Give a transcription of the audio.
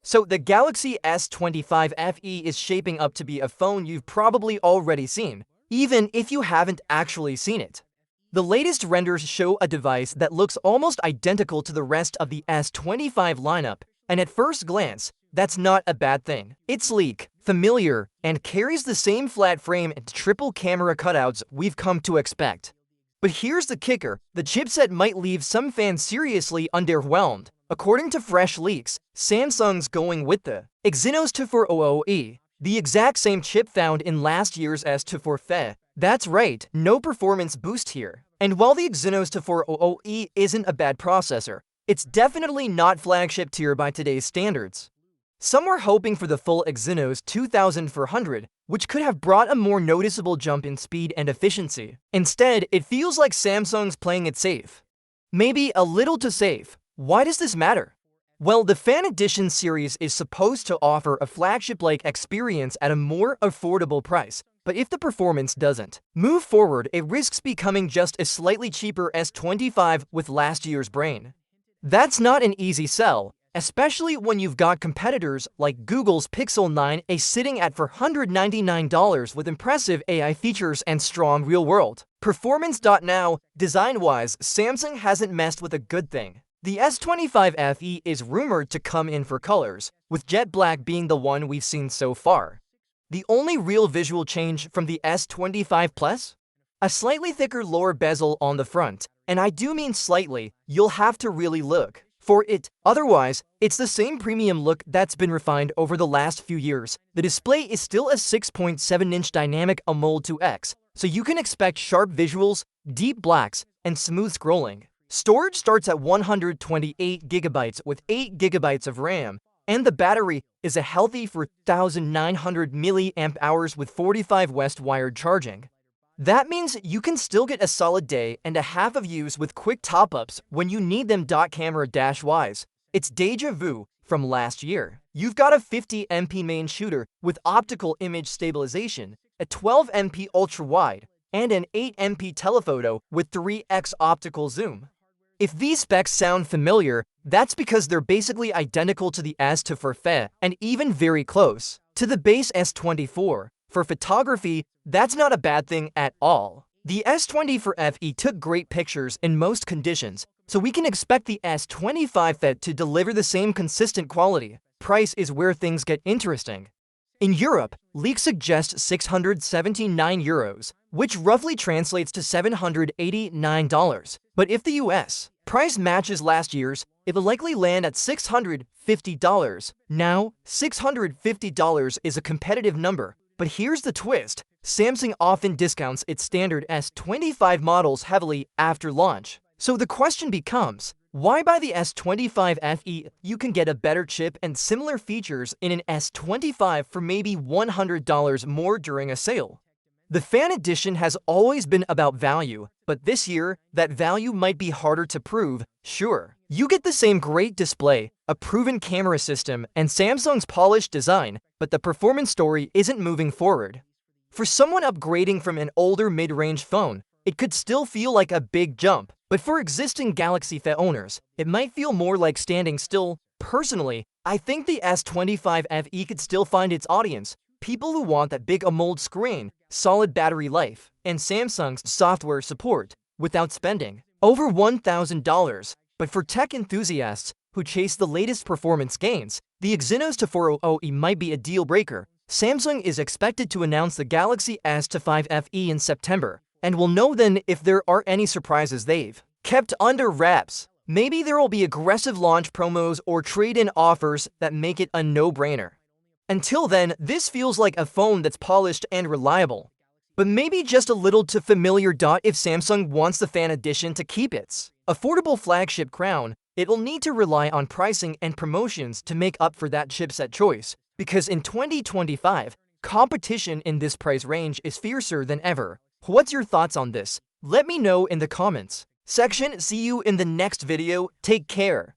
So the Galaxy S25 FE is shaping up to be a phone you've probably already seen, even if you haven't actually seen it. The latest renders show a device that looks almost identical to the rest of the S25 lineup, and at first glance, that's not a bad thing. It's sleek, familiar, and carries the same flat frame and triple camera cutouts we've come to expect. But here's the kicker: the chipset might leave some fans seriously underwhelmed. According to fresh leaks, Samsung's going with the Exynos 2400E, the exact same chip found in last year's S24 FE. That's right, no performance boost here. And while the Exynos 2400E isn't a bad processor, it's definitely not flagship tier by today's standards. Some were hoping for the full Exynos 2400, which could have brought a more noticeable jump in speed and efficiency. Instead, it feels like Samsung's playing it safe. Maybe a little too safe. Why does this matter? Well, the Fan Edition series is supposed to offer a flagship-like experience at a more affordable price, but if the performance doesn't move forward, it risks becoming just a slightly cheaper S25 with last year's brain. That's not an easy sell, especially when you've got competitors like Google's Pixel 9a sitting at $499 with impressive AI features and strong real-world performance. Now, design-wise, Samsung hasn't messed with a good thing. The S25 FE is rumored to come in for colors, with jet black being the one we've seen so far. The only real visual change from the S25 Plus? A slightly thicker lower bezel on the front, and I do mean slightly. You'll have to really look for it. Otherwise, it's the same premium look that's been refined over the last few years. The display is still a 6.7-inch dynamic AMOLED 2X, so you can expect sharp visuals, deep blacks, and smooth scrolling. Storage starts at 128 GB with 8 GB of RAM, and the battery is a healthy 4,900 mAh with 45 West wired charging. That means you can still get a solid day and a half of use with quick top-ups when you need them. Camera-wise, it's deja vu from last year. You've got a 50MP main shooter with optical image stabilization, a 12MP ultra-wide, and an 8MP telephoto with 3x optical zoom. If these specs sound familiar, that's because they're basically identical to the S24 FE and even very close to the base S24. For photography, that's not a bad thing at all. The S24 FE took great pictures in most conditions, so we can expect the S25 FE to deliver the same consistent quality. Price is where things get interesting. In Europe, leaks suggest €679, which roughly translates to $789. But if the US price matches last year's, it will likely land at $650. Now, $650 is a competitive number, but here's the twist: Samsung often discounts its standard S25 models heavily after launch. So the question becomes, why buy the S25 FE? You can get a better chip and similar features in an S25 for maybe $100 more during a sale. The Fan Edition has always been about value, but this year, that value might be harder to prove. Sure, you get the same great display, a proven camera system, and Samsung's polished design, but the performance story isn't moving forward. For someone upgrading from an older mid-range phone, it could still feel like a big jump, but for existing Galaxy FE owners, it might feel more like standing still. Personally, I think the S25 FE could still find its audience: people who want that big AMOLED screen, solid battery life, and Samsung's software support without spending over $1,000. But for tech enthusiasts who chase the latest performance gains, the Exynos 2400E might be a deal breaker. Samsung is expected to announce the Galaxy S25 FE in September, and we'll know then if there are any surprises they've kept under wraps. Maybe there will be aggressive launch promos or trade-in offers that make it a no-brainer. Until then, this feels like a phone that's polished and reliable, but maybe just a little too familiar. If Samsung wants the Fan Edition to keep its affordable flagship crown, it will need to rely on pricing and promotions to make up for that chipset choice, because in 2025, competition in this price range is fiercer than ever. What's your thoughts on this? Let me know in the comments section. See you in the next video. Take care.